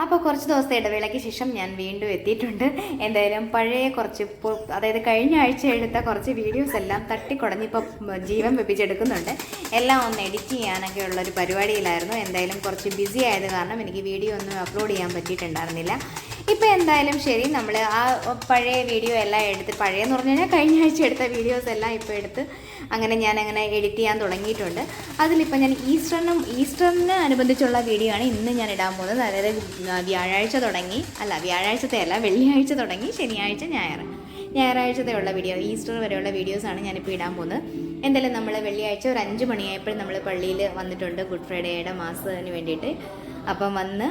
അപ്പോൾ കുറച്ച് ദിവസത്തെ ഇടവേളയ്ക്ക് ശേഷം ഞാൻ വീണ്ടും എത്തിയിട്ടുണ്ട്. എന്തായാലും പഴയ കുറച്ച് അതായത് കഴിഞ്ഞ ആഴ്ച എടുത്ത കുറച്ച് വീഡിയോസ് എല്ലാം തട്ടിക്കുടഞ്ഞിപ്പോൾ ജീവൻ വെപ്പിച്ചെടുക്കുന്നുണ്ട്. എല്ലാം ഒന്ന് എഡിറ്റ് ചെയ്യാനൊക്കെ ഉള്ളൊരു പരിപാടിയിലായിരുന്നു. എന്തായാലും കുറച്ച് ബിസി ആയത് കാരണം എനിക്ക് വീഡിയോ ഒന്നും അപ്ലോഡ് ചെയ്യാൻ പറ്റിയിട്ടുണ്ടായിരുന്നില്ല. ഇപ്പോൾ എന്തായാലും ശരി, നമ്മൾ ആ പഴയ വീഡിയോ എല്ലാം എടുത്ത്, പഴയെന്ന് പറഞ്ഞു കഴിഞ്ഞാൽ കഴിഞ്ഞ ആഴ്ച എടുത്ത വീഡിയോസ് എല്ലാം ഇപ്പോൾ എടുത്ത് ഞാനങ്ങനെ എഡിറ്റ് ചെയ്യാൻ തുടങ്ങിയിട്ടുണ്ട്. അതിലിപ്പോൾ ഞാൻ ഈസ്റ്ററിന് അനുബന്ധിച്ചുള്ള വീഡിയോ ആണ് ഇന്ന് ഞാൻ ഇടാൻ പോകുന്നത്. അതായത് വ്യാഴാഴ്ചത്തെ അല്ല, വെള്ളിയാഴ്ച തുടങ്ങി ശനിയാഴ്ച ഞായറാഴ്ചത്തെയുള്ള വീഡിയോ, ഈസ്റ്റർ വരെയുള്ള വീഡിയോസാണ് ഞാനിപ്പോൾ ഇടാൻ പോകുന്നത്. എന്തായാലും നമ്മൾ വെള്ളിയാഴ്ച ഒരു 5 മണിയായപ്പോൾ നമ്മൾ പള്ളിയിൽ വന്നിട്ടുണ്ട് ഗുഡ് ഫ്രൈഡേയുടെ മാസത്തിന് വേണ്ടിയിട്ട്. അപ്പം വന്ന്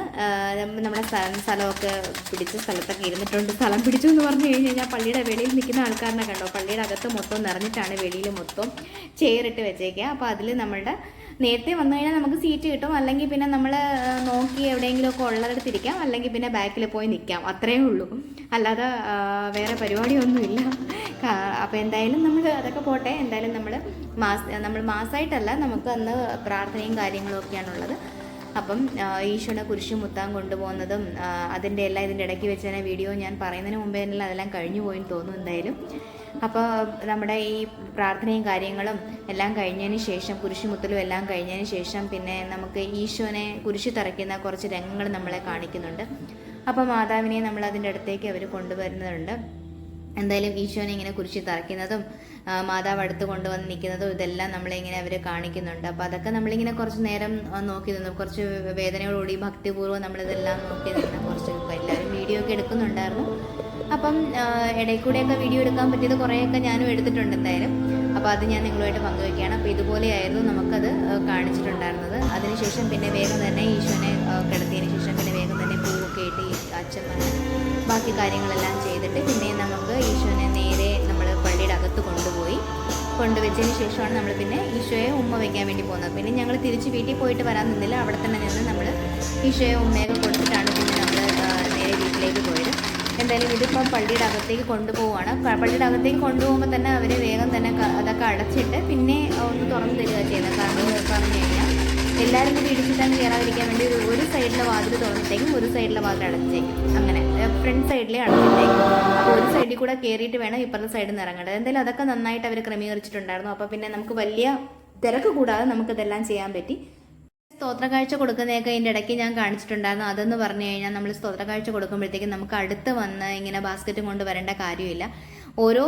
നമ്മുടെ സ്ഥലമൊക്കെ പിടിച്ച് സ്ഥലത്തൊക്കെ ഇരുന്നിട്ടുണ്ട്. സ്ഥലം പിടിച്ചു എന്ന് പറഞ്ഞു കഴിഞ്ഞാൽ പള്ളിയുടെ വെളിയിൽ നിൽക്കുന്ന ആൾക്കാരനെ കണ്ടോ, പള്ളിയുടെ അകത്ത് മൊത്തം നിറഞ്ഞിട്ടാണ് വെളിയിൽ മൊത്തം ചെയറിട്ട് വെച്ചേക്കുക. അപ്പോൾ അതിൽ നമ്മളുടെ നേരത്തെ വന്നു കഴിഞ്ഞാൽ നമുക്ക് സീറ്റ് കിട്ടും, അല്ലെങ്കിൽ പിന്നെ നമ്മൾ നോക്കി എവിടെയെങ്കിലുമൊക്കെ ഉള്ളിടത്ത് ഇരിക്കാം, അല്ലെങ്കിൽ പിന്നെ ബാക്കിൽ പോയി നിൽക്കാം, അത്രയേ ഉള്ളൂ. അല്ലാതെ വേറെ പരിപാടിയൊന്നുമില്ല. അപ്പോൾ എന്തായാലും നമ്മൾ അതൊക്കെ പോട്ടെ. എന്തായാലും നമ്മൾ മാസമായിട്ടല്ല, നമുക്ക് അന്ന് പ്രാർത്ഥനയും കാര്യങ്ങളും ഒക്കെയാണുള്ളത്. അപ്പം ഈശോനെ കുരിശ് മുത്താൻ കൊണ്ടുപോകുന്നതും അതിൻ്റെ എല്ലാം ഇതിൻ്റെ ഇടയ്ക്ക് വെച്ച് തന്നെ വീഡിയോ ഞാൻ പറയുന്നതിന് മുമ്പേ തന്നെ അതെല്ലാം കഴിഞ്ഞു പോയെന്ന് തോന്നുന്നു. എന്തായാലും അപ്പോൾ നമ്മുടെ ഈ പ്രാർത്ഥനയും കാര്യങ്ങളും എല്ലാം കഴിഞ്ഞതിന് ശേഷം, കുരിശുമുത്തലും എല്ലാം കഴിഞ്ഞതിന് ശേഷം പിന്നെ നമുക്ക് ഈശോനെ കുരിശ് തറയ്ക്കുന്ന കുറച്ച് രംഗങ്ങൾ നമ്മളെ കാണിക്കുന്നുണ്ട്. അപ്പോൾ മാതാവിനെ നമ്മൾ അതിൻ്റെ അടുത്തേക്ക് അവർ കൊണ്ടുവരുന്നുണ്ട്. എന്തായാലും ഈശോനെ ഇങ്ങനെ കുരിശി തറയ്ക്കുന്നതും മാതാവ് അടുത്ത് കൊണ്ടുവന്ന് നിൽക്കുന്നതും ഇതെല്ലാം നമ്മളിങ്ങനെ അവർ കാണിക്കുന്നുണ്ട്. അപ്പോൾ അതൊക്കെ നമ്മളിങ്ങനെ കുറച്ച് നേരം നോക്കി നിന്നു, കുറച്ച് വേദനയോടുകൂടി ഭക്തിപൂർവ്വം നമ്മളിതെല്ലാം നോക്കി നിന്ന് കുറച്ച് എല്ലാവരും വീഡിയോ ഒക്കെ എടുക്കുന്നുണ്ടായിരുന്നു. അപ്പം ഇടയിൽ കൂടെയൊക്കെ വീഡിയോ എടുക്കാൻ പറ്റിയത് കുറേയൊക്കെ ഞാനും എടുത്തിട്ടുണ്ട് എന്തായാലും. അപ്പോൾ അത് ഞാൻ നിങ്ങളുമായിട്ട് പങ്കുവയ്ക്കുകയാണ്. അപ്പോൾ ഇതുപോലെയായിരുന്നു നമുക്കത് കാണിച്ചിട്ടുണ്ടായിരുന്നത്. അതിനുശേഷം പിന്നെ വേഗം തന്നെ ഈശോനെ കിടത്തിയതിന് ശേഷം പിന്നെ വേഗം തന്നെ പൂവൊക്കെ ഇട്ട് അച്ഛൻ ബാക്കി കാര്യങ്ങളെല്ലാം ചെയ്തിട്ട് പിന്നെ നമുക്ക് ഈശോനെ നേരെ നമ്മൾ പള്ളിയുടെ അകത്ത് കൊണ്ടുവച്ചതിന് ശേഷമാണ് നമ്മൾ പിന്നെ ഈശോയെ ഉമ്മ വയ്ക്കാൻ വേണ്ടി പോകുന്നത്. പിന്നെ ഞങ്ങൾ തിരിച്ച് വീട്ടിൽ പോയിട്ട് വരാൻ നിന്നില്ല, അവിടെ തന്നെ നിന്ന് നമ്മൾ ഈശോയെ ഉമ്മയൊക്കെ കൊടുത്തിട്ടാണ് പിന്നെ നമ്മൾ നേരെ വീട്ടിലേക്ക് പോയത്. എന്തായാലും ഇതിപ്പം പള്ളിയുടെ അകത്തേക്ക് കൊണ്ടുപോവുകയാണ്. പള്ളിയുടെ അകത്തേക്ക് കൊണ്ടുപോകുമ്പോൾ തന്നെ അവർ വേഗം തന്നെ അതൊക്കെ അടച്ചിട്ട് പിന്നെ ഒന്ന് തുറന്നു തരിക ചെയ്യുന്നത്. കാരണം പറഞ്ഞു കഴിഞ്ഞാൽ എല്ലാവരും കൂടി ഇടിച്ചിട്ടാണ് കയറാതിരിക്കാൻ വേണ്ടി ഒരു സൈഡിലെ വാതിൽ തുറന്നിട്ടേക്കും, ഒരു സൈഡിലെ വാതിൽ അടച്ചേക്കും, അങ്ങനെ ഫ്രണ്ട് സൈഡിലേ അടച്ചിട്ടേക്കും. അപ്പോൾ ഒരു സൈഡിൽ കൂടെ കയറിയിട്ട് വേണം ഇപ്പുറത്തെ സൈഡിൽ നിന്ന് ഇറങ്ങേണ്ടത്. എന്തായാലും അതൊക്കെ നന്നായിട്ട് അവർ ക്രമീകരിച്ചിട്ടുണ്ടായിരുന്നു. അപ്പോൾ പിന്നെ നമുക്ക് വലിയ തിരക്ക് കൂടാതെ നമുക്കിതെല്ലാം ചെയ്യാൻ പറ്റി. സ്തോത്ര കാഴ്ച കൊടുക്കുന്നതൊക്കെ അതിൻ്റെ ഇടയ്ക്ക് ഞാൻ കാണിച്ചിട്ടുണ്ടായിരുന്നു. അതെന്ന് പറഞ്ഞു കഴിഞ്ഞാൽ നമ്മൾ സ്തോത്ര കാഴ്ച കൊടുക്കുമ്പോഴത്തേക്കും നമുക്ക് അടുത്ത് വന്ന് ഇങ്ങനെ ബാസ്ക്കറ്റും കൊണ്ട് വരേണ്ട കാര്യമില്ല. ഓരോ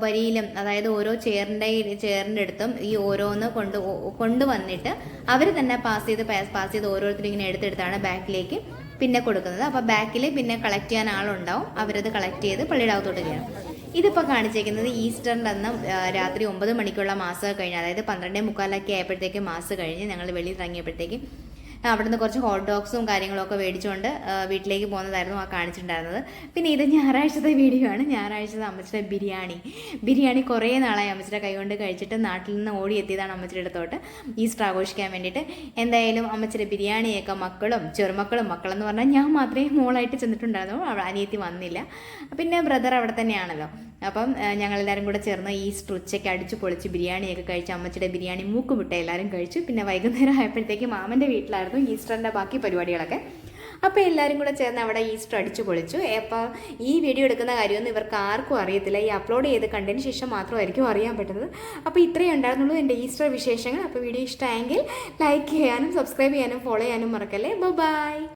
വരിയിലും, അതായത് ഓരോ ചെയറിൻ്റെ അടുത്തും ഈ ഓരോന്ന് കൊണ്ടുവന്നിട്ട് അവർ തന്നെ പാസ് ചെയ്ത് ഓരോരുത്തരും ഇങ്ങനെ എടുത്താണ് ബാക്കിലേക്ക് പിന്നെ കൊടുക്കുന്നത്. അപ്പോൾ ബാക്കിൽ പിന്നെ കളക്ട് ചെയ്യാൻ ആളുണ്ടാവും, അവരത് കളക്ട് ചെയ്ത് പള്ളിയുടെ അകത്തോട്ട് കയറും. ഇതിപ്പോൾ കാണിച്ചേക്കുന്നത് ഈസ്റ്ററിൻ്റെ അന്ന് രാത്രി 9 മണിക്കുള്ള മാസം കഴിഞ്ഞ്, അതായത് 12:45 ആയപ്പോഴത്തേക്ക് മാസം കഴിഞ്ഞ് ഞങ്ങൾ വെളിയിൽ ഇറങ്ങിയപ്പോഴത്തേക്ക് അവിടുന്ന് കുറച്ച് ഹോട്ട് ഡോഗ്സും കാര്യങ്ങളൊക്കെ മേടിച്ചുകൊണ്ട് വീട്ടിലേക്ക് പോകുന്നതായിരുന്നു ആ കാണിച്ചിട്ടുണ്ടായിരുന്നത്. പിന്നെ ഇത് ഞായറാഴ്ചത്തെ വീഡിയോ ആണ്. ഞായറാഴ്ചത്തെ അമ്മച്ചിയുടെ ബിരിയാണി കുറേ നാളായി അമ്മച്ചിയുടെ കൈകൊണ്ട് കഴിച്ചിട്ട് നാട്ടിൽ നിന്ന് ഓടിയെത്തിയതാണ് അമ്മച്ചിയുടെ അടുത്തോട്ട് ഈസ്റ്റർ ആഘോഷിക്കാൻ വേണ്ടിയിട്ട്. എന്തായാലും അമ്മച്ചിയുടെ ബിരിയാണിയൊക്കെ മക്കളെന്ന് പറഞ്ഞാൽ ഞാൻ മാത്രമേ മോളായിട്ട് ചെന്നിട്ടുണ്ടായിരുന്നു, അനിയത്തി വന്നില്ല. പിന്നെ ബ്രദർ അവിടെ തന്നെയാണല്ലോ. അപ്പം ഞങ്ങളെല്ലാവരും കൂടെ ചേർന്ന് ഈസ്റ്റർ ഉച്ചയ്ക്ക് അടിച്ചു പൊളിച്ച് ബിരിയാണിയൊക്കെ കഴിച്ച് അമ്മച്ചിയുടെ ബിരിയാണി മൂക്കുമുട്ട എല്ലാവരും കഴിച്ചു. പിന്നെ വൈകുന്നേരം ആയപ്പോഴത്തേക്ക് മാമൻ്റെ വീട്ടിലായിരുന്നു ഈസ്റ്ററിൻ്റെ ബാക്കി പരിപാടികളൊക്കെ. അപ്പോൾ എല്ലാവരും കൂടെ ചേർന്ന് അവിടെ ഈസ്റ്റർ അടിച്ചു പൊളിച്ചു. അപ്പോൾ ഈ വീഡിയോ എടുക്കുന്ന കാര്യമൊന്നും ഇവർക്ക് ആർക്കും അറിയത്തില്ല, ഈ അപ്ലോഡ് ചെയ്ത് കണ്ടതിന് ശേഷം മാത്രമായിരിക്കും അറിയാൻ പറ്റുന്നത്. അപ്പോൾ ഇത്രയേ ഉണ്ടായിരുന്നുള്ളൂ എൻ്റെ ഈസ്റ്റർ വിശേഷങ്ങൾ. അപ്പോൾ വീഡിയോ ഇഷ്ടമായെങ്കിൽ ലൈക്ക് ചെയ്യാനും സബ്സ്ക്രൈബ് ചെയ്യാനും ഫോളോ ചെയ്യാനും മറക്കല്ലേ. ബൈ.